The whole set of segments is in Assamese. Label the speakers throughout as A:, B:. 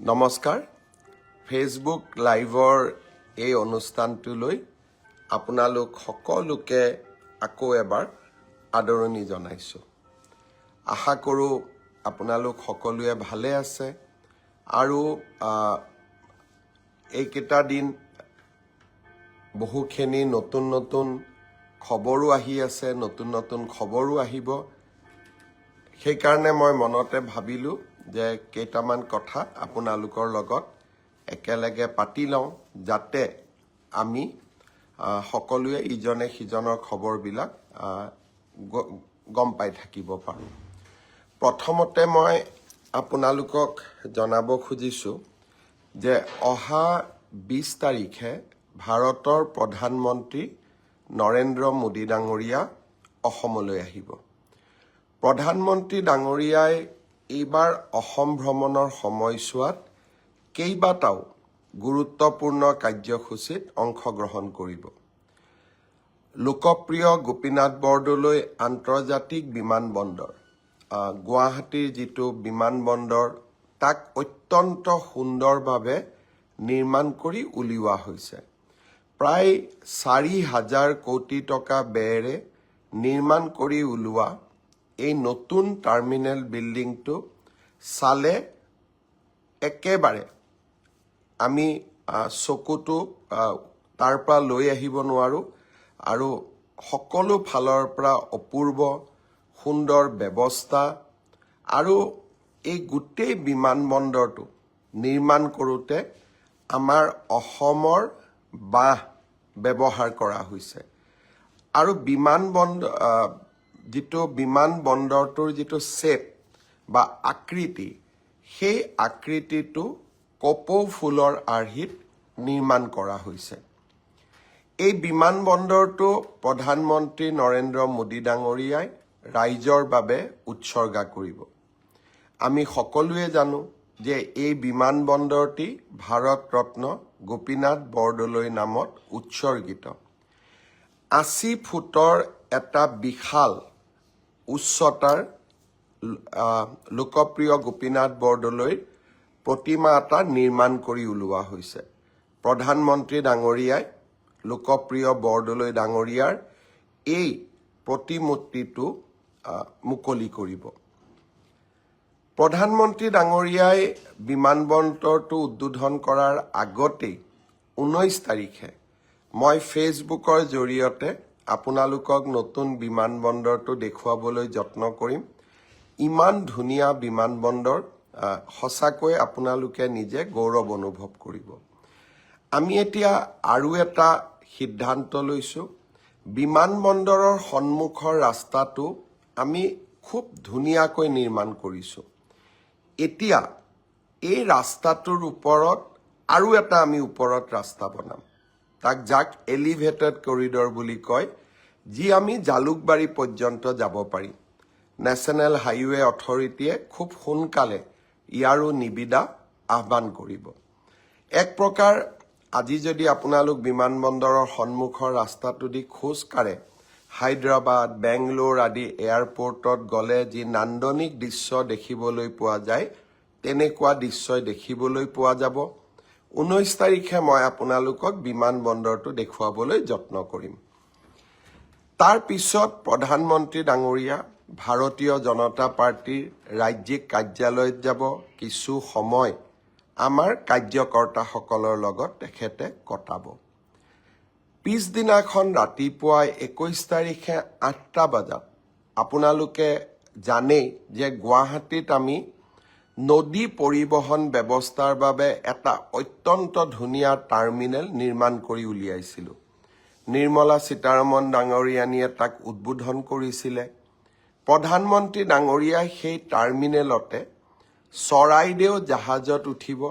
A: নমস্কাৰ ফেচবুক লাইভৰ এই অনুষ্ঠানটোলৈ আপোনালোক সকলোকে আকৌ এবাৰ আদৰণি জনাইছোঁ। আশা কৰোঁ আপোনালোক সকলোৱে ভালে আছে আৰু এইকেইটা দিন বহুখিনি নতুন খবৰো আহি আছে, নতুন খবৰো আহিব। সেইকাৰণে মই মনতে ভাবিলোঁ যে কেইটামান কথা আপোনালোকৰ লগত একেলগে পাতি লওঁ, যাতে আমি সকলোৱে ইজনে সিজনৰ খবৰবিলাক গম পাই থাকিব পাৰোঁ। প্ৰথমতে মই আপোনালোকক জনাব খুজিছোঁ যে অহা 20 তাৰিখে ভাৰতৰ প্ৰধানমন্ত্ৰী নৰেন্দ্ৰ মোদী ডাঙৰীয়া অসমলৈ আহিব। প্ৰধানমন্ত্ৰী ডাঙৰীয়াই এইবাৰ অসম ভ্ৰমণৰ সময়ছোৱাত কেইবাটাও গুৰুত্বপূৰ্ণ কাৰ্যসূচীত অংশগ্ৰহণ কৰিব। লোকপ্ৰিয় গোপীনাথ বৰদলৈ আন্তৰ্জাতিক বিমানবন্দৰ, গুৱাহাটীৰ যিটো বিমানবন্দৰ, তাক অত্যন্ত সুন্দৰভাৱে নিৰ্মাণ কৰি উলিওৱা হৈছে। প্ৰায় 4,000 কোটি টকা ব্যয়েৰে নিৰ্মাণ কৰি উলিওৱা এই নতুন টাৰ্মিনেল বিল্ডিংটো চালে একেবাৰে আমি চকুটো তাৰ পৰা লৈ আহিব নোৱাৰোঁ আৰু সকলো ফালৰ পৰা অপূৰ্ব সুন্দৰ ব্যৱস্থা আৰু এই গোটেই বিমানবন্দৰটো নিৰ্মাণ কৰোঁতে আমাৰ অসমৰ বাঁহ ব্যৱহাৰ কৰা হৈছে আৰু বিমানবন্দৰটোৰ যিটো শ্বেপ বা আকৃতি, সেই আকৃতিটো কপৌ ফুলৰ আৰ্হিত নিৰ্মাণ কৰা হৈছে। এই বিমানবন্দৰটো প্ৰধানমন্ত্ৰী নৰেন্দ্ৰ মোদী ডাঙৰীয়াই ৰাইজৰ বাবে উৎসৰ্গা কৰিব। আমি সকলোৱে জানো যে এই বিমানবন্দৰটি ভাৰত ৰত্ন গোপীনাথ বৰদলৈ নামত উৎসৰ্গিত। 80 ফুটৰ এটা বিশাল উচ্চতাৰ লোকপ্ৰিয় গোপীনাথ বৰদলৈৰ প্ৰতিমা এটা নিৰ্মাণ কৰি উলিওৱা হৈছে। প্ৰধানমন্ত্ৰী ডাঙৰীয়াই লোকপ্ৰিয় বৰদলৈ ডাঙৰীয়াৰ এই প্ৰতিমূৰ্তিটো মুকলি কৰিব। প্ৰধানমন্ত্ৰী ডাঙৰীয়াই বিমানবন্দৰটো উদ্বোধন কৰাৰ আগতেই 19 তাৰিখে মই ফেচবুকৰ জৰিয়তে আপোনালোকক নতুন বিমানবন্দৰটো দেখুৱাবলৈ যত্ন কৰিম। ইমান ধুনীয়া বিমানবন্দৰ, সঁচাকৈ আপোনালোকে নিজে গৌৰৱ অনুভৱ কৰিব। আমি এতিয়া আৰু এটা সিদ্ধান্ত লৈছোঁ। বিমানবন্দৰৰ সন্মুখৰ ৰাস্তাটো আমি খুব ধুনীয়াকৈ নিৰ্মাণ কৰিছোঁ। এতিয়া এই ৰাস্তাটোৰ ওপৰত আৰু এটা আমি ওপৰত ৰাস্তা বনাম, যাক এলিভেটেড কৰিডৰ বুলি কয়, যি আমি জালুকবাৰী পৰ্যন্ত যাব পাৰিম। নেশ্যনেল হাইৱে অথৰিটিয়ে খুব সোনকালে ইয়াৰো নিবিদা আহ্বান কৰিব। এক প্ৰকাৰ আজি যদি আপোনালোক বিমানবন্দৰৰ সন্মুখৰ ৰাস্তাটো দি খোজ কাঢ়ে, হায়দৰাবাদ, বেংগলোৰ আদি এয়াৰপৰ্টত গ'লে যি নান্দনিক দৃশ্য দেখিবলৈ পোৱা যায়, তেনেকুৱা দৃশ্যই দেখিবলৈ পোৱা যাব। 19 তাৰিখে মই আপোনালোকক বিমানবন্দৰটো দেখুৱাবলৈ যত্ন কৰিম। তাৰ পিছত প্ৰধানমন্ত্ৰী ডাঙৰীয়া ভাৰতীয় জনতা পাৰ্টীৰ ৰাজ্যিক কাৰ্যালয়ত যাব। কিছু সময় আমাৰ কাৰ্যকৰ্তাসকলৰ লগত তেখেতে কটাব। পিছদিনাখন ৰাতিপুৱাই 21 তাৰিখে 8টা বজাত আপোনালোকে জানেই যে গুৱাহাটীত আমি নদী পৰিবহণ ব্যৱস্থাৰ বাবে এটা অত্যন্ত ধুনীয়া টাৰ্মিনেল নিৰ্মাণ কৰি উলিয়াইছিলোঁ। নিৰ্মলা সীতাৰমণ ডাঙৰীয়ানীয়ে তাক উদ্বোধন কৰিছিলে। প্ৰধানমন্ত্ৰী ডাঙৰীয়াই সেই টাৰ্মিনেলতে চৰাইদেউ জাহাজত উঠিব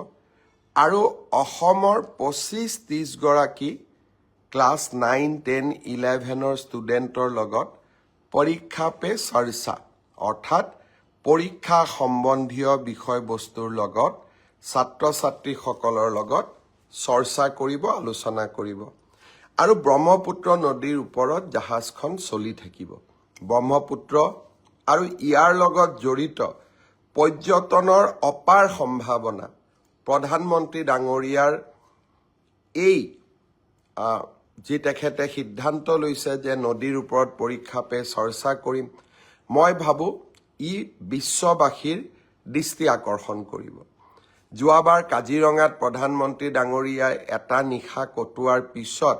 A: আৰু অসমৰ 25-30 গৰাকী ক্লাছ 9, 10, 11ৰ ষ্টুডেণ্টৰ লগত পৰীক্ষা পে চৰ্চা, অৰ্থাৎ পৰীক্ষা সম্বন্ধীয় বিষয়বস্তুৰ লগত ছাত্ৰ ছাত্ৰীসকলৰ লগত চৰ্চা কৰিব, আলোচনা কৰিব। আৰু ব্ৰহ্মপুত্ৰ নদীৰ ওপৰত জাহাজখন চলি থাকিব। ব্ৰহ্মপুত্ৰ আৰু ইয়াৰ লগত জড়িত পৰ্যটনৰ অপাৰ সম্ভাৱনা, প্ৰধানমন্ত্ৰী ডাঙৰীয়াৰ এই যি তেখেতে সিদ্ধান্ত লৈছে যে নদীৰ ওপৰত পৰীক্ষা পে চৰ্চা কৰিম, মই ভাবোঁ ই বিশ্ববাসীৰ দৃষ্টি আকৰ্ষণ কৰিব। যোৱাবাৰ কাজিৰঙাত প্ৰধানমন্ত্ৰী ডাঙৰীয়াই এটা নিশা কটোৱাৰ পিছত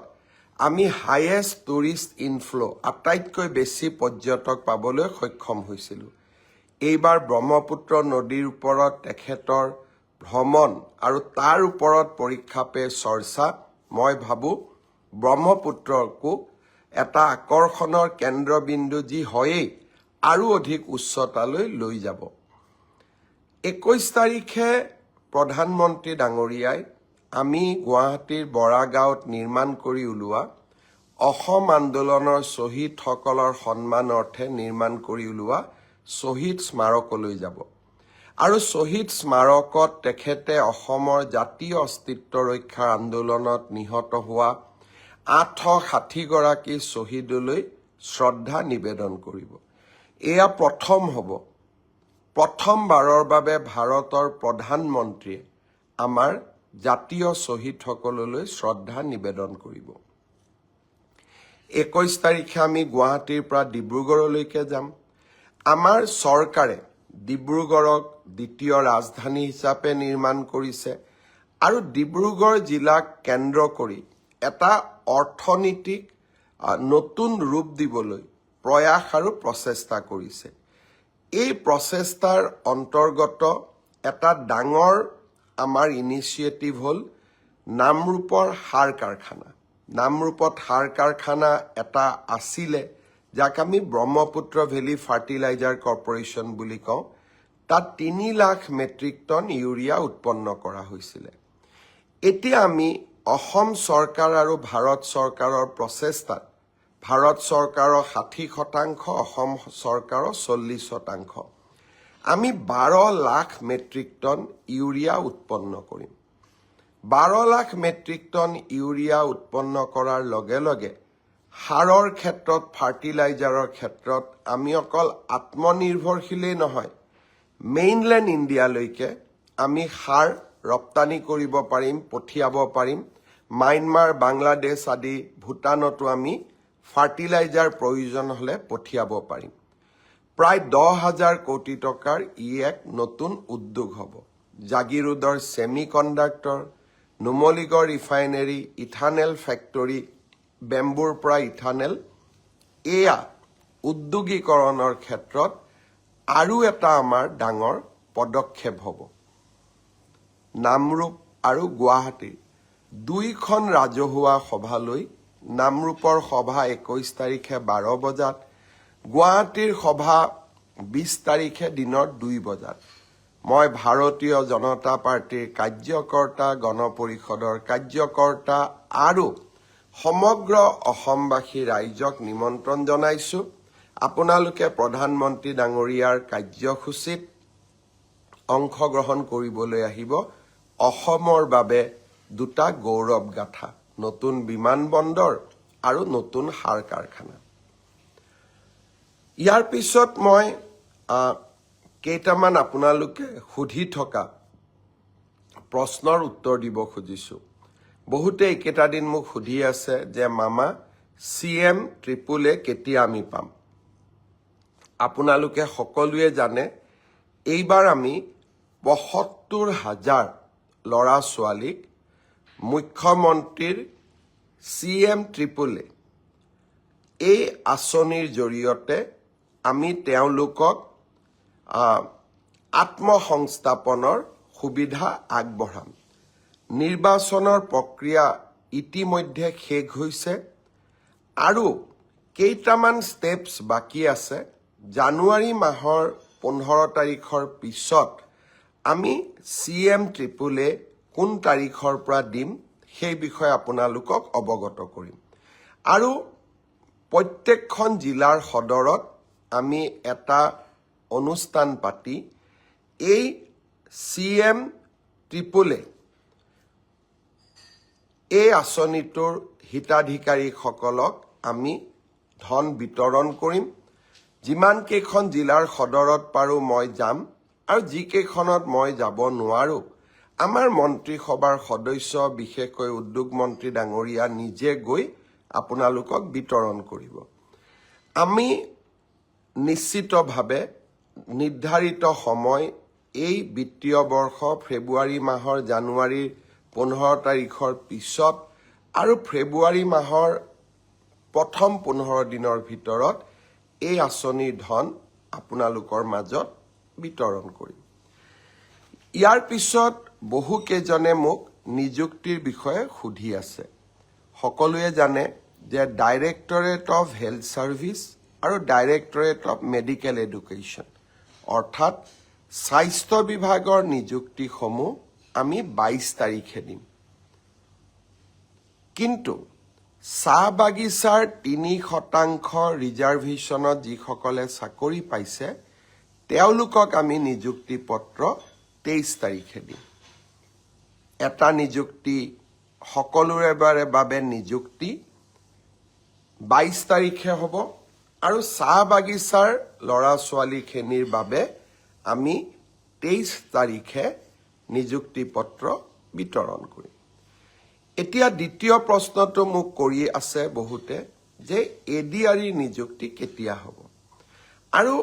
A: আমি হাইয়েষ্ট টুৰিষ্ট ইনফ্ল' আটাইতকৈ বেছি পৰ্যটক পাবলৈ সক্ষম হৈছিলোঁ। এইবাৰ ব্ৰহ্মপুত্ৰ নদীৰ ওপৰত তেখেতৰ ভ্ৰমণ আৰু তাৰ ওপৰত পৰীক্ষা পে চৰ্চা, মই ভাবোঁ ব্ৰহ্মপুত্ৰকো এটা আকৰ্ষণৰ কেন্দ্ৰবিন্দু যি হয়েই আৰু অধিক উচ্চতালৈ লৈ যাব। 21 তাৰিখে প্ৰধানমন্ত্ৰী ডাঙৰীয়াই আমি গুৱাহাটীৰ বৰাগাঁৱত নিৰ্মাণ কৰি ওলোৱা অসম আন্দোলনৰ শ্বহীদসকলৰ সন্মানাৰ্থে নিৰ্মাণ কৰি ওলোৱা শ্বহীদ স্মাৰকলৈ যাব আৰু শ্বহীদ স্মাৰকত তেখেতে অসমৰ জাতীয় অস্তিত্ব ৰক্ষাৰ আন্দোলনত নিহত হোৱা 860গৰাকী শ্বহীদলৈ শ্ৰদ্ধা নিবেদন কৰিব। এয়া প্ৰথম হ'ব, প্ৰথমবাৰৰ বাবে ভাৰতৰ প্ৰধানমন্ত্ৰীয়ে আমাৰ জাতীয় শ্বহীদসকললৈ শ্ৰদ্ধা নিবেদন কৰিব। 21 তাৰিখে আমি গুৱাহাটীৰ পৰা ডিব্ৰুগড়লৈকে যাম। আমাৰ চৰকাৰে ডিব্ৰুগড়ক দ্বিতীয় ৰাজধানী হিচাপে নিৰ্মাণ কৰিছে আৰু ডিব্ৰুগড় জিলাক কেন্দ্ৰ কৰি এটা অৰ্থনীতিক নতুন ৰূপ দিবলৈ প্ৰয়াস আৰু প্ৰচেষ্টা কৰিছে। এই প্ৰচেষ্টাৰ অন্তৰ্গত এটা ডাঙৰ আমাৰ ইনিচিয়েটিভ হ'ল নামৰূপৰ সাৰ কাৰখানা। নামৰূপত সাৰ কাৰখানা এটা আছিলে যাক আমি ব্ৰহ্মপুত্ৰ ভেলী ফাৰ্টিলাইজাৰ কৰ্পৰেশ্যন বুলি কওঁ। তাত 3 লাখ মেট্ৰিক টন ইউৰিয়া উৎপন্ন কৰা হৈছিলে। এতিয়া আমি অসম চৰকাৰ আৰু ভাৰত চৰকাৰৰ প্ৰচেষ্টাত ভাৰত চৰকাৰৰ 60%, অসম চৰকাৰৰ 40%, আমি 12 লাখ মেট্ৰিক টন ইউৰিয়া উৎপন্ন কৰিম। 12 লাখ মেট্ৰিক টন ইউৰিয়া উৎপন্ন কৰাৰ লগে লগে সাৰৰ ক্ষেত্ৰত, ফাৰ্টিলাইজাৰৰ ক্ষেত্ৰত আমি অকল আত্মনিৰ্ভৰশীলেই নহয়, মেইনলেণ্ড ইণ্ডিয়ালৈকে আমি সাৰ ৰপ্তানি কৰিব পাৰিম, পঠিয়াব পাৰিম। মায়ানমাৰ, বাংলাদেশ আদি ভূটানতো আমি ফাৰ্টিলাইজাৰ প্ৰয়োজন হ'লে পঠিয়াব পাৰিম। প্ৰায় 10,000 কোটি টকাৰ ই এক নতুন উদ্যোগ হ'ব। জাগিৰোডৰ semiconductor, Numaligarh refinery, ethanol factory, বেম্বুৰ পৰা ইথানেল, এয়া উদ্যোগীকৰণৰ ক্ষেত্ৰত আৰু এটা আমাৰ ডাঙৰ পদক্ষেপ হ'ব। নামৰূপ আৰু গুৱাহাটীৰ 2খন ৰাজহুৱা সভালৈ নামৰূপৰ সভা 21 তাৰিখে 12 বজাত, গুৱাহাটীৰ সভা 20 তাৰিখে দিনৰ 2 বজাত। মই ভাৰতীয় জনতা পাৰ্টীৰ কাৰ্যকৰ্তা, গণ পৰিষদৰ কাৰ্যকৰ্তা আৰু সমগ্ৰ অসমবাসী ৰাইজক নিমন্ত্ৰণ জনাইছোঁ। আপোনালোকে প্ৰধানমন্ত্ৰী ডাঙৰীয়াৰ কাৰ্যসূচীত অংশগ্ৰহণ কৰিবলৈ আহিব। অসমৰ বাবে 2টা গৌৰৱ গাথা, নতুন বিমানবন্দৰ আৰু নতুন সাৰ কাৰখানা। ইয়াৰ পিছত মই কেইটামান আপোনালোকে সুধি থকা প্ৰশ্নৰ উত্তৰ দিব খুজিছোঁ। বহুতে এইকেইটা দিন মোক সুধি আছে যে মামা CM AAA কেতিয়া আমি পাম। আপোনালোকে সকলোৱে জানে এইবাৰ আমি ৭৫,000 ল'ৰা ছোৱালীক মুখ্যমন্ত্ৰীৰ CM AAA এই আঁচনিৰ জৰিয়তে আমি তেওঁলোকক আত্মসংস্থাপনৰ সুবিধা আগবঢ়াম। নিৰ্বাচনৰ প্ৰক্ৰিয়া ইতিমধ্যে শেষ হৈছে আৰু কেইটামান ষ্টেপছ বাকী আছে। জানুৱাৰী মাহৰ 15 তাৰিখৰ পিছত আমি CM AAA কোন তাৰিখৰ পৰা দিম সেই বিষয়ে আপোনালোকক অৱগত কৰিম। আৰু প্ৰত্যেকখন জিলাৰ সদৰত আমি এটা অনুষ্ঠান পাতি এই CM AAA এই আঁচনিটোৰ হিতাধিকাৰীসকলক আমি ধন বিতৰণ কৰিম। যিমান কেইখন জিলাৰ সদৰত পাৰোঁ মই যাম আৰু যিকেইখনত মই যাব নোৱাৰোঁ আমাৰ মন্ত্ৰীসভাৰ সদস্য বিশেষকৈ উদ্যোগ মন্ত্ৰী ডাঙৰীয়া নিজে গৈ আপোনালোকক বিতৰণ কৰিব। আমি নিশ্চিতভাৱে নিৰ্ধাৰিত সময় এই বিত্তীয় বৰ্ষ ফেব্ৰুৱাৰী মাহৰ জানুৱাৰীৰ 15 তাৰিখৰ পিছত আৰু ফেব্ৰুৱাৰী মাহৰ প্ৰথম 15 দিনৰ ভিতৰত এই আঁচনিৰ ধন আপোনালোকৰ মাজত বিতৰণ কৰিম। ইয়াৰ পিছত বহুকেইজনে মোক নিযুক্তিৰ বিষয়ে সুধি আছে। সকলোৱে জানে যে ডাইৰেক্টৰেট অফ হেল্থ ছাৰ্ভিচ আৰু ডাইৰেক্টৰেট অফ মেডিকেল এডুকেশ্যন অৰ্থাৎ স্বাস্থ্য বিভাগৰ নিযুক্তিসমূহ আমি 22 তাৰিখে দিম। কিন্তু চাহ বাগিচাৰ 3% ৰিজাৰ্ভেশ্যনত যিসকলে চাকৰি পাইছে তেওঁলোকক আমি নিযুক্তি পত্ৰ 23 তাৰিখে দিম। এটা নিযুক্তি সকলোৰে বাবে নিযুক্তি 22 তাৰিখে হ'ব আৰু চাহ বাগিচাৰ ল'ৰা ছোৱালীখিনিৰ বাবে আমি 23 তাৰিখে নিযুক্তি পত্ৰ বিতৰণ কৰিম। এতিয়া দ্বিতীয় প্ৰশ্নটো মোক কৰি আছে বহুতে যে এডিআৰই নিযুক্তি কেতিয়া হ'ব। আৰু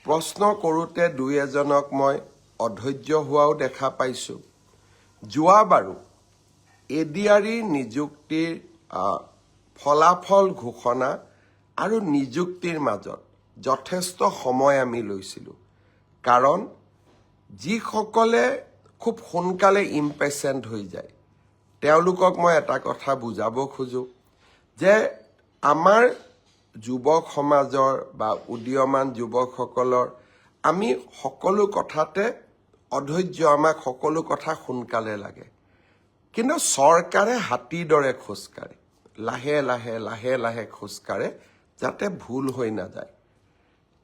A: প্ৰশ্ন কৰোঁতে দুই এজনক মই অধৈৰ্য হোৱাও দেখা পাইছোঁ। যোৱাবাৰো এডিআৰই নিযুক্তিৰ ফলাফল ঘোষণা আৰু নিযুক্তিৰ মাজত যথেষ্ট সময় আমি লৈছিলোঁ। কাৰণ যিসকলে খুব সোনকালে ইম্পেচেণ্ট হৈ যায় তেওঁলোকক মই এটা কথা বুজাব খোজোঁ যে আমাৰ যুৱক সমাজৰ বা উদীয়মান যুৱকসকলৰ আমি সকলো কথাতে অধৈৰ্য, আমাক সকলো কথা সোনকালে লাগে। কিন্তু চৰকাৰে হাতীৰ দৰে খোজকাঢ়ে, লাহে লাহে লাহে লাহে খোজকাঢ়ে যাতে ভুল হৈ নাযায়।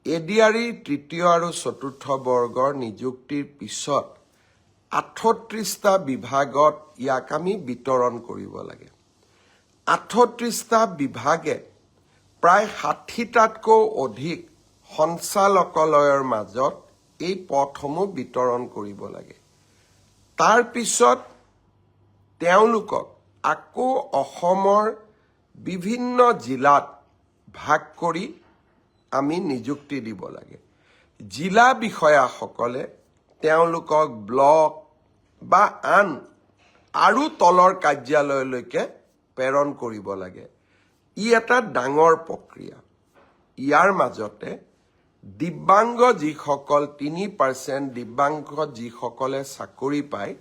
A: এডিআৰই তৃতীয় আৰু চতুৰ্থ বৰ্গৰ নিযুক্তিৰ পিছত 38টা বিভাগত ইয়াক আমি বিতৰণ কৰিব লাগে। 38টা বিভাগে প্ৰায় 60টাতকৈ অধিক সঞ্চালকালয়ৰ মাজত এই পদসমূহ বিতৰণ কৰিব লাগে। তাৰ পিছত তেওঁলোকক আকৌ অসমৰ বিভিন্ন জিলাত ভাগ কৰি আমি নিযুক্তি দিব লাগে। জিলা বিষয়াসকলে তেওঁলোকক ব্লক বা আন আৰু তলৰ কাৰ্যালয়লৈকে প্ৰেৰণ কৰিব লাগে। ই এটা ডাঙৰ প্ৰক্ৰিয়া। ইয়াৰ মাজতে দিব্যাংগ যিসকল 3% দিব্যাংগ যিসকলে চাকৰি পায়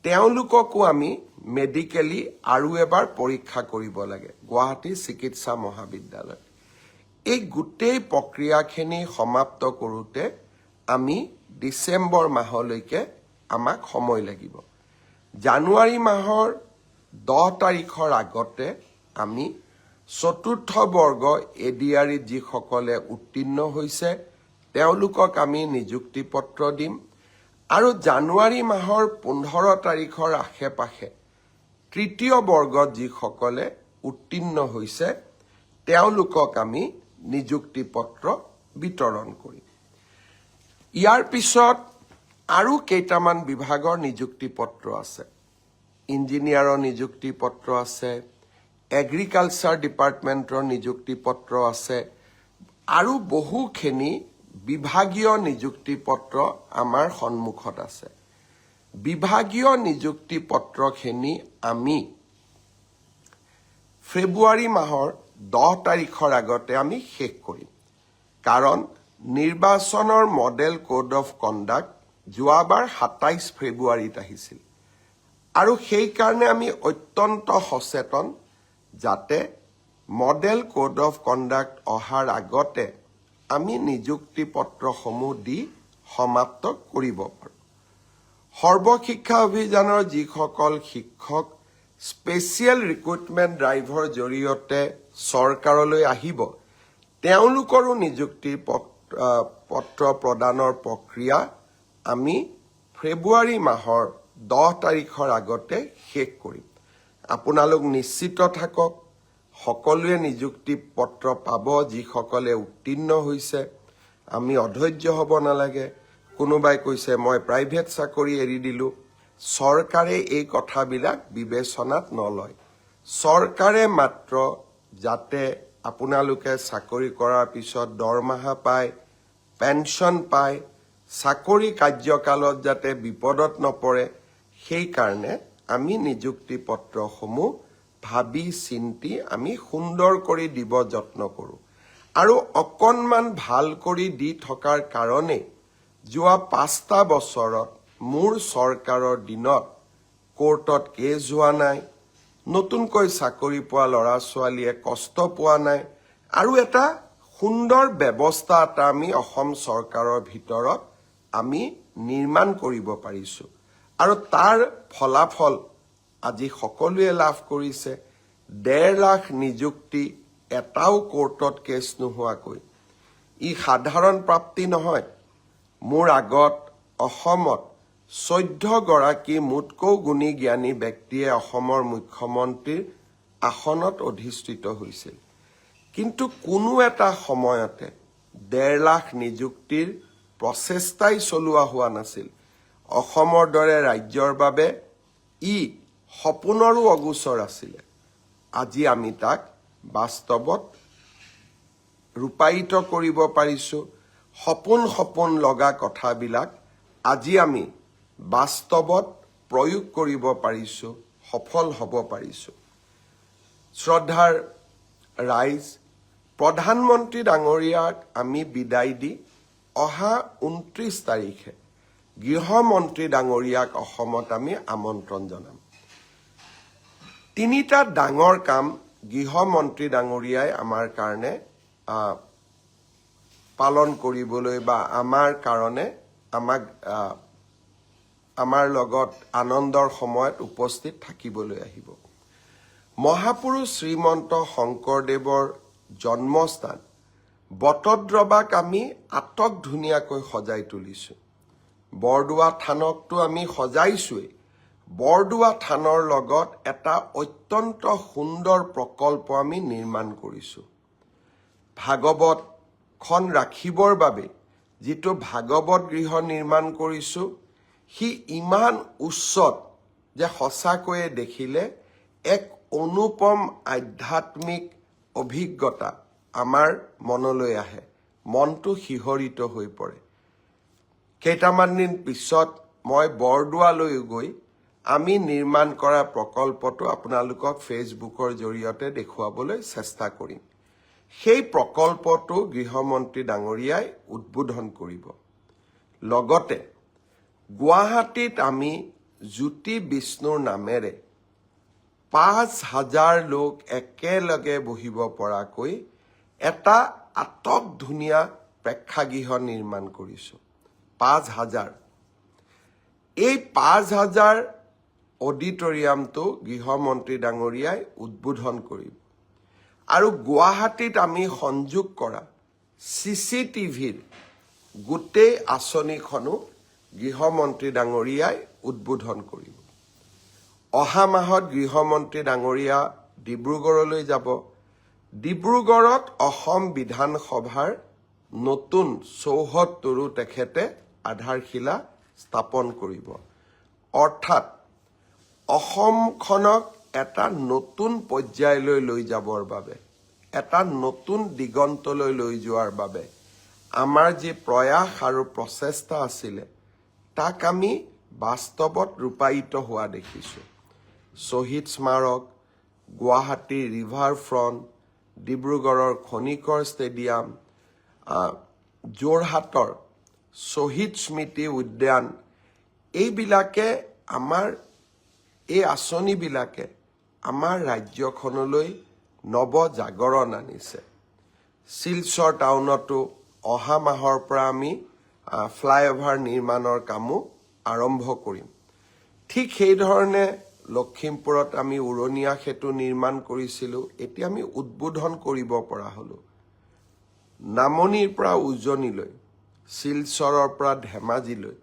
A: তেওঁলোককো আমি মেডিকেলি আৰু এবাৰ পৰীক্ষা কৰিব লাগে গুৱাহাটী চিকিৎসা মহাবিদ্যালয়। এই গোটেই প্ৰক্ৰিয়াখিনি সমাপ্ত কৰোঁতে আমি ডিচেম্বৰ মাহলৈকে আমাক সময় লাগিব। জানুৱাৰী মাহৰ 10 তাৰিখৰ আগতে আমি চতুৰ্থ বৰ্গ এডিআৰইত যিসকলে উত্তীৰ্ণ হৈছে তেওঁলোকক আমি নিযুক্তি পত্ৰ দিম আৰু জানুৱাৰী মাহৰ 15 তাৰিখৰ আশে পাশে তৃতীয় বৰ্গত যিসকলে উত্তীৰ্ণ হৈছে তেওঁলোকক আমি নিযুক্তি পত্ৰ বিতৰণ কৰিম। ইয়াৰ পিছত আৰু কেইটামান বিভাগৰ নিযুক্তি পত্ৰ আছে। ইঞ্জিনিয়াৰৰ নিযুক্তি পত্ৰ আছে, এগ্ৰিকালচাৰ ডিপাৰ্টমেণ্টৰ নিযুক্তি পত্ৰ আছে আৰু বহুখিনি বিভাগীয় নিযুক্তি পত্ৰ আমাৰ সন্মুখত আছে। বিভাগীয় নিযুক্তি পত্ৰখিনি আমি ফেব্ৰুৱাৰী মাহৰ 10 তাৰিখৰ আগতে আমি শেষ কৰিম। কাৰণ নিৰ্বাচনৰ মডেল কোড অফ কণ্ডাক্ট যোৱাবাৰ 27 ফেব্ৰুৱাৰীত আহিছিল আৰু সেইকাৰণে আমি অত্যন্ত সচেতন যাতে মডেল কোড অফ কণ্ডাক্ট অহাৰ আগতে আমি নিযুক্তি পত্ৰসমূহ দি সমাপ্ত কৰিব পাৰোঁ। সৰ্বশিক্ষা অভিযানৰ যিসকল শিক্ষক স্পেচিয়েল ৰিক্ৰুটমেণ্ট ড্ৰাইভৰ জৰিয়তে চৰকাৰলৈ আহিব তেওঁলোকৰো নিযুক্তি পত্ৰ প্ৰদানৰ প্ৰক্ৰিয়া আমি ফেব্ৰুৱাৰী মাহৰ 10 তাৰিখৰ আগতে শেষ কৰিম। আপোনালোক নিশ্চিত থাকক, সকলোৱে নিযুক্তি পত্ৰ পাব যিসকলে উত্তীৰ্ণ হৈছে। আমি অধৈৰ্য হ'ব নালাগে। কোনোবাই কৈছে মই প্ৰাইভেট চাকৰি এৰি দিলোঁ, চৰকাৰে এই কথাবিলাক বিবেচনাত নলয়। চৰকাৰে মাত্ৰ যাতে আপোনালোকে চাকৰি কৰাৰ পিছত দৰমহা পায়, পেঞ্চন পায়, চাকৰি কাৰ্যকালত যাতে বিপদত নপৰে, সেইকাৰণে আমি নিযুক্তি পত্ৰসমূহ ভাবি চিন্তি আমি সুন্দৰ কৰি দিব যত্ন কৰোঁ। আৰু অকণমান ভাল কৰি দি থকাৰ কাৰণে যোৱা 5টা বছৰত মোৰ চৰকাৰৰ দিনত কোৰ্টত কেছ হোৱা নাই, নতুনকৈ চাকৰি পোৱা ল'ৰা ছোৱালীয়ে কষ্ট পোৱা নাই, আৰু এটা সুন্দৰ ব্যৱস্থা এটা আমি অসম চৰকাৰৰ ভিতৰত আমি নিৰ্মাণ কৰিব পাৰিছোঁ। আৰু তাৰ ফলাফল আজি সকলোৱে লাভ কৰিছে। 1.5 লাখ নিযুক্তি এটাও কোৰ্টত কেছ নোহোৱাকৈ। ই সাধাৰণ প্ৰাপ্তি নহয়। মোৰ আগত অসমত 14 গৰাকী মোতকৈও গুণী জ্ঞানী ব্যক্তিয়ে অসমৰ মুখ্যমন্ত্ৰীৰ আসনত অধিষ্ঠিত হৈছিল, কিন্তু কোনো এটা সময়তে 1.5 লাখ নিযুক্তিৰ প্ৰচেষ্টাই চলোৱা হোৱা নাছিল। অসমৰ দৰে ৰাজ্যৰ বাবে ই সপোনৰো অগোচৰ আছিলে। আজি আমি তাক বাস্তৱত ৰূপায়িত কৰিব পাৰিছোঁ। সপোন লগা কথাবিলাক আজি আমি বাস্তৱত প্ৰয়োগ কৰিব পাৰিছোঁ, সফল হ'ব পাৰিছোঁ। শ্ৰদ্ধাৰ ৰাইজ, প্ৰধানমন্ত্ৰী ডাঙৰীয়াক আমি বিদায় দি অহা 29 তাৰিখে গৃহমন্ত্ৰী ডাঙৰীয়াক অসমত আমি আমন্ত্ৰণ জনাম। 3টা ডাঙৰ কাম গৃহমন্ত্ৰী ডাঙৰীয়াই আমাৰ কাৰণে পালন কৰিবলৈ বা আমাৰ কাৰণে আমাৰ লগত আনন্দৰ সময়ত উপস্থিত থাকিবলৈ আহিব। মহাপুৰুষ শ্ৰীমন্ত শংকৰদেৱৰ জন্মস্থান বটদ্ৰৱাক আমি আটক ধুনীয়াকৈ সজাই তুলিছোঁ। বৰদোৱা থানকতো আমি সজাইছোৱেই। বৰদোৱা থানৰ লগত এটা অত্যন্ত সুন্দৰ প্ৰকল্প আমি নিৰ্মাণ কৰিছোঁ। ভাগৱতখন ৰাখিবৰ বাবে যিটো ভাগৱত গৃহ নিৰ্মাণ কৰিছোঁ, সি ইমান উচ্চত যে সঁচাকৈয়ে দেখিলে এক অনুপম আধ্যাত্মিক অভিজ্ঞতা আমাৰ মনলৈ আহে, মনটো শিহৰিত হৈ পৰে। কেইটামান দিন পিছত মই বৰদোৱালৈ গৈ আমি নিৰ্মাণ কৰা প্ৰকল্পটো আপোনালোকক ফেচবুকৰ জৰিয়তে দেখুৱাবলৈ চেষ্টা কৰিম। সেই প্ৰকল্পটো গৃহমন্ত্ৰী ডাঙৰীয়াই উদ্বোধন কৰিব। লগতে গুৱাহাটীত আমি জ্যোতি বিষ্ণুৰ নামেৰে 5,000 লোক একেলগে বহিব পৰাকৈ এটা আটক ধুনীয়া প্ৰেক্ষাগৃহ নিৰ্মাণ কৰিছোঁ। 5,000। এই 5,000 অডিটৰিয়ামটো গৃহমন্ত্ৰী ডাঙৰীয়াই উদ্বোধন কৰিব। আৰু গুৱাহাটীত আমি সংযোগ কৰা CCTVৰ গোটেই আঁচনিখনো গৃহমন্ত্ৰী ডাঙৰীয়াই উদ্বোধন কৰিব। অহা মাহত গৃহমন্ত্ৰী ডাঙৰীয়া ডিব্ৰুগড়লৈ যাব। ডিব্ৰুগড়ত অসম বিধানসভাৰ নতুন চৌহদটোৰো তেখেতে আধাৰশিলা স্থাপন কৰিব। অৰ্থাৎ অসমখনক এটা নতুন পৰ্যায়লৈ লৈ যাবৰ বাবে, এটা নতুন দিগন্তলৈ লৈ যোৱাৰ বাবে আমাৰ যি প্ৰয়াস আৰু প্ৰচেষ্টা আছিলে, তাক আমি বাস্তৱত ৰূপায়িত হোৱা দেখিছোঁ। শ্বহীদ স্মাৰক, গুৱাহাটীৰ ৰিভাৰ ফ্ৰণ্ট, ডিব্ৰুগড়ৰ খনিকৰ ষ্টেডিয়াম, যোৰহাটৰ শ্বহীদ স্মৃতি উদ্যান, এইবিলাকে এই আঁচনিবিলাকে আমাৰ ৰাজ্যখনলৈ নৱজাগৰণ আনিছে। শিলচৰ টাউনতো অহা মাহৰ পৰা আমি ফ্লাইঅভাৰ নিৰ্মাণৰ কামো আৰম্ভ কৰিম। ঠিক সেইধৰণে লখিমপুৰত আমি উৰণীয়া সেতু নিৰ্মাণ কৰিছিলোঁ, এতিয়া আমি উদ্বোধন কৰিব পৰা হ'লোঁ। নামনিৰ পৰা উজনিলৈ, শিলচৰৰ পৰা ধেমাজিলৈ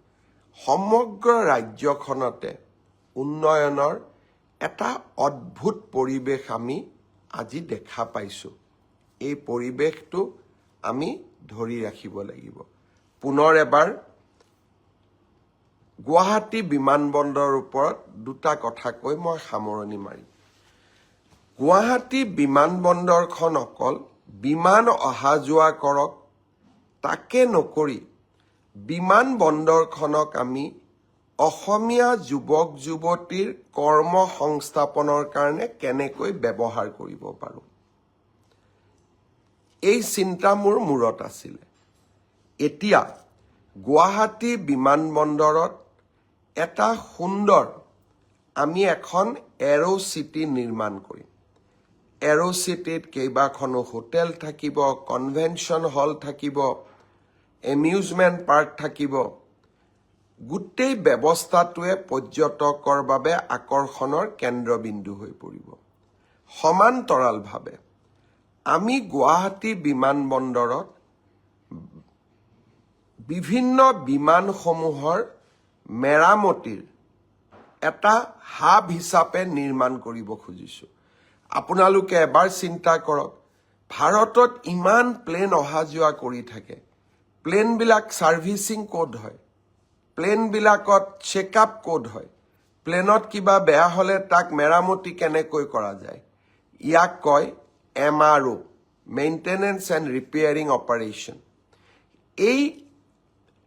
A: সমগ্ৰ ৰাজ্যখনতে উন্নয়নৰ এটা অদ্ভুত পৰিৱেশ আমি আজি দেখা পাইছোঁ। এই পৰিৱেশটো আমি ধৰি ৰাখিব লাগিব। পুনৰ এবাৰ গুৱাহাটী বিমানবন্দৰৰ ওপৰত দুটা কথা কৈ মই সামৰণি মাৰিম। গুৱাহাটী বিমানবন্দৰখন অকল বিমান অহা যোৱা কৰক তাকে নকৰি বিমানবন্দৰখনক আমি অসমীয়া যুৱক যুৱতীৰ কৰ্ম সংস্থাপনৰ কাৰণে কেনেকৈ ব্যৱহাৰ কৰিব পাৰোঁ, এই চিন্তা মোৰ মূৰত আছিলে। এতিয়া গুৱাহাটী বিমানবন্দৰত এটা সুন্দৰ আমি এখন এৰো চিটি নিৰ্মাণ কৰিম। এৰো চিটিত কেইবাখনো হোটেল থাকিব, কনভেনশ্যন হল থাকিব, এমিউজমেণ্ট পাৰ্ক থাকিব। গোটেই ব্যৱস্থাটোৱে পৰ্যটকৰ বাবে আকৰ্ষণৰ কেন্দ্ৰবিন্দু হৈ পৰিব। সমান্তৰালভাৱে আমি গুৱাহাটী বিমানবন্দৰত বিভিন্ন বিমানসমূহৰ মেৰামতিৰ এটা হাব হিচাপে নিৰ্মাণ কৰিব খুজিছোঁ। আপোনালোকে এবাৰ চিন্তা কৰক, ভাৰতত ইমান প্লেন অহা যোৱা কৰি থাকে, প্লেনবিলাক ছাৰ্ভিচিং ক'ত হয়, প্লেনবিলাকত চেকআপ ক'ত হয়, প্লেনত কিবা বেয়া হ'লে তাক মেৰামতি কেনেকৈ কৰা যায়, ইয়াক কয় MRO, maintenance and repairing operation. এই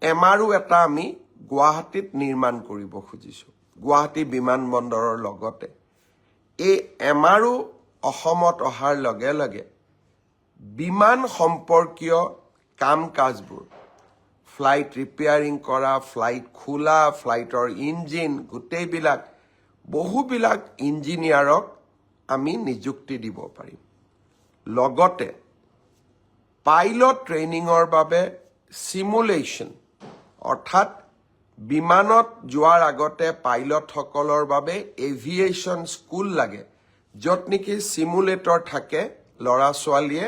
A: MRO এটা আমি গুৱাহাটীত নিৰ্মাণ কৰিব খুজিছোঁ গুৱাহাটী বিমানবন্দৰৰ লগতে। এই MRO অসমত অহাৰ লগে লগে বিমান সম্পৰ্কীয় কাম কাজবোৰ, ফ্লাইট ৰিপেয়াৰিং কৰা, ফ্লাইট খোলা, ফ্লাইটৰ ইঞ্জিন, গোটেইবিলাক বহুবিলাক ইঞ্জিনিয়াৰক আমি নিযুক্তি দিব পাৰিম। লগতে পাইলট ট্ৰেইনিঙৰ বাবে চিমুলেশ্যন, অৰ্থাৎ বিমানত যোৱাৰ আগতে পাইলটসকলৰ বাবে এভিয়েশ্যন স্কুল লাগে, য'ত নেকি চিমুলেটৰ থাকে, ল'ৰা ছোৱালীয়ে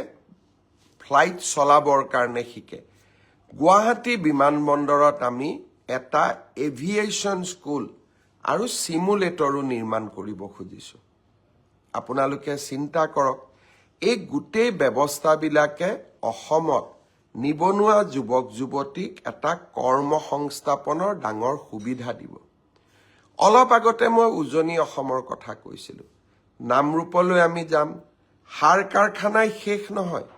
A: ফ্লাইট চলাবৰ কাৰণে শিকে। গুৱাহাটী বিমানবন্দৰত আমি এটা এভিয়েশ্যন স্কুল আৰু চিমুলেটৰো নিৰ্মাণ কৰিব খুজিছোঁ। আপোনালোকে চিন্তা কৰক, এই গোটেই ব্যৱস্থাবিলাকে অসমত নিবনুৱা যুৱক যুৱতীক এটা কৰ্ম সংস্থাপনৰ ডাঙৰ সুবিধা দিব। অলপ আগতে মই উজনি অসমৰ কথা কৈছিলোঁ। নামৰূপলৈ আমি যাম, সাৰ কাৰখানাই শেষ নহয়।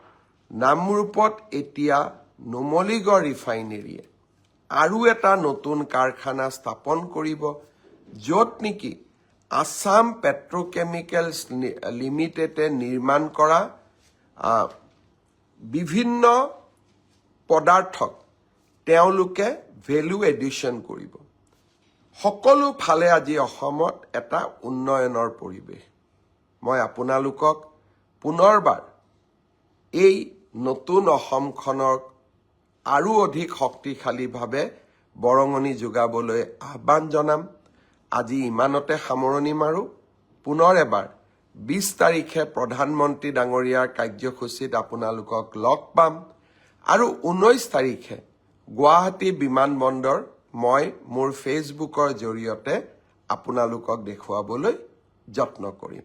A: নামৰূপত এতিয়া নুমলীগড় ৰিফাইনেৰীয়ে আৰু এটা নতুন কাৰখানা স্থাপন কৰিব, য'ত নেকি আছাম পেট্ৰকেমিকেলছ লিমিটেডে নিৰ্মাণ কৰা বিভিন্ন পদাৰ্থক তেওঁলোকে ভেলু এডিশ্যন কৰিব। সকলো ফালে আজি অসমত এটা উন্নয়নৰ পৰিৱেশ। মই আপোনালোকক পুনৰবাৰ এই নতুন অসমখনক আৰু অধিক শক্তিশালীভাৱে বৰঙণি যোগাবলৈ আহ্বান জনাম। আজি ইমানতে সামৰণি মাৰোঁ। পুনৰ এবাৰ 20 তাৰিখে প্ৰধানমন্ত্ৰী ডাঙৰীয়াৰ কাৰ্যসূচীত আপোনালোকক লগ পাম আৰু 19 তাৰিখে গুৱাহাটী বিমানবন্দৰ মই মোৰ ফেচবুকৰ জৰিয়তে আপোনালোকক দেখুৱাবলৈ যত্ন কৰিম।